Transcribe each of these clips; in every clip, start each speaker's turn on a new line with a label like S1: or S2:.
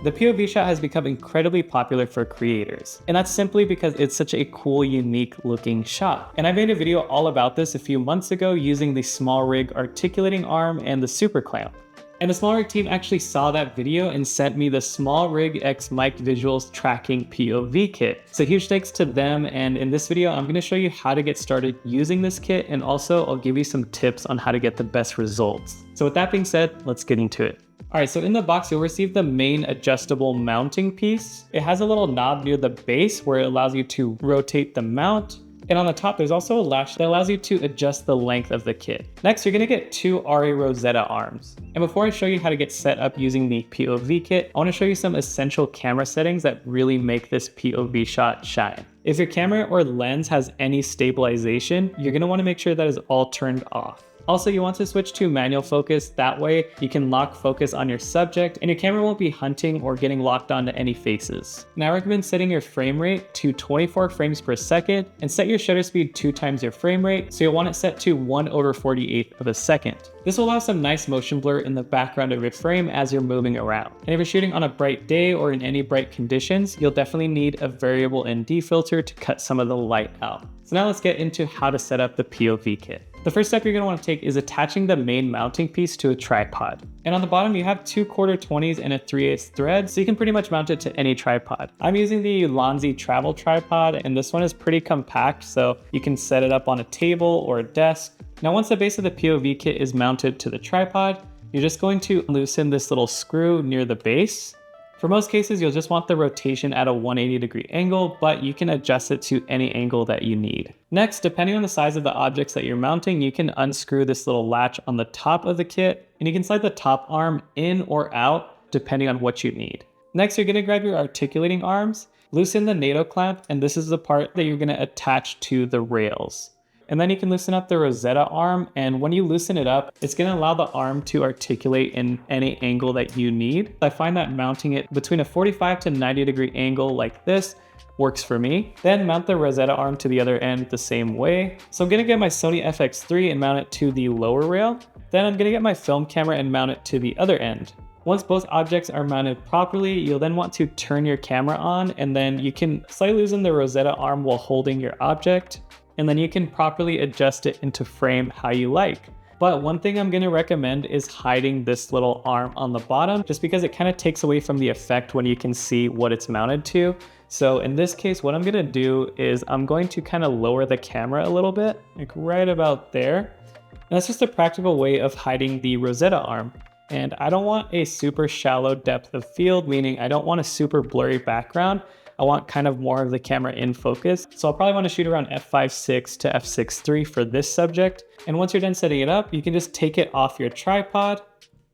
S1: The POV shot has become incredibly popular for creators, and that's simply because it's such a cool, unique looking shot. And I made a video all about this a few months ago using the SmallRig articulating arm and the super clamp. And the SmallRig team actually saw that video and sent me the SmallRig x MikeVisuals tracking POV kit. So huge thanks to them, and in this video I'm going to show you how to get started using this kit, and also I'll give you some tips on how to get the best results. So with that being said, let's get into it. Alright, so in the box you'll receive the main adjustable mounting piece. It has a little knob near the base where it allows you to rotate the mount. And on the top, there's also a latch that allows you to adjust the length of the kit. Next, you're gonna get two RA Rosetta arms. And before I show you how to get set up using the POV kit, I wanna show you some essential camera settings that really make this POV shot shine. If your camera or lens has any stabilization, you're gonna wanna make sure that is all turned off. Also, you want to switch to manual focus. That way you can lock focus on your subject and your camera won't be hunting or getting locked onto any faces. Now I recommend setting your frame rate to 24 frames per second and set your shutter speed 2 times your frame rate. So you'll want it set to 1/48 of a second. This will allow some nice motion blur in the background of your frame as you're moving around. And if you're shooting on a bright day or in any bright conditions, you'll definitely need a variable ND filter to cut some of the light out. So now let's get into how to set up the POV kit. The first step you're going to want to take is attaching the main mounting piece to a tripod. And on the bottom you have 2 1/4-20s and a 3/8 thread, so you can pretty much mount it to any tripod. I'm using the Lonzi travel tripod, and this one is pretty compact, so you can set it up on a table or a desk. Now once the base of the POV kit is mounted to the tripod, you're just going to loosen this little screw near the base. For most cases, you'll just want the rotation at a 180-degree angle, but you can adjust it to any angle that you need. Next, depending on the size of the objects that you're mounting, you can unscrew this little latch on the top of the kit, and you can slide the top arm in or out, depending on what you need. Next, you're gonna grab your articulating arms, loosen the NATO clamp, and this is the part that you're gonna attach to the rails. And then you can loosen up the Rosetta arm, and when you loosen it up, it's gonna allow the arm to articulate in any angle that you need. I find that mounting it between a 45 to 90-degree angle like this works for me. Then mount the Rosetta arm to the other end the same way. So I'm gonna get my Sony FX3 and mount it to the lower rail. Then I'm gonna get my film camera and mount it to the other end. Once both objects are mounted properly, you'll then want to turn your camera on, and then you can slightly loosen the Rosetta arm while holding your object. And then you can properly adjust it into frame how you like. But one thing I'm gonna recommend is hiding this little arm on the bottom, just because it kind of takes away from the effect when you can see what it's mounted to. So in this case, what I'm gonna do is I'm going to kind of lower the camera a little bit, like right about there. And that's just a practical way of hiding the Rosetta arm. And I don't want a super shallow depth of field, meaning I don't want a super blurry background. I want kind of more of the camera in focus. So I'll probably want to shoot around f5.6 to f6.3 for this subject. And once you're done setting it up, you can just take it off your tripod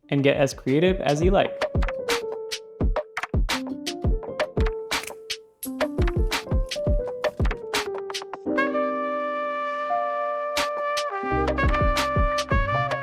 S1: and get as creative as you like.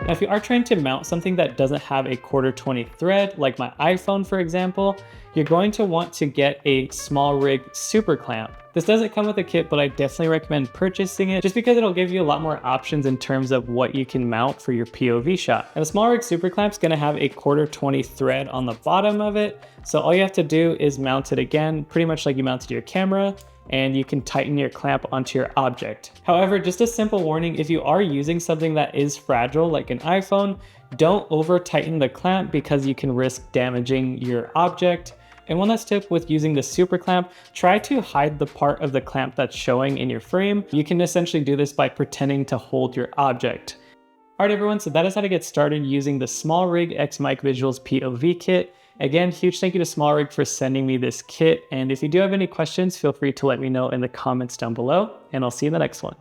S1: Now, if you are trying to mount something that doesn't have a 1/4-20 thread, like my iPhone for example, you're going to want to get a SmallRig super clamp. This doesn't come with a kit, but I definitely recommend purchasing it just because it'll give you a lot more options in terms of what you can mount for your POV shot. And the SmallRig super clamp is going to have a 1/4-20 thread on the bottom of it. So all you have to do is mount it again, pretty much like you mounted your camera, and you can tighten your clamp onto your object. However, just a simple warning, if you are using something that is fragile like an iPhone, don't over tighten the clamp because you can risk damaging your object. And one last tip with using the super clamp, try to hide the part of the clamp that's showing in your frame. You can essentially do this by pretending to hold your object. Alright everyone, so that is how to get started using the SmallRig x MikeVisuals POV Kit. Again, huge thank you to SmallRig for sending me this kit, and if you do have any questions, feel free to let me know in the comments down below, and I'll see you in the next one.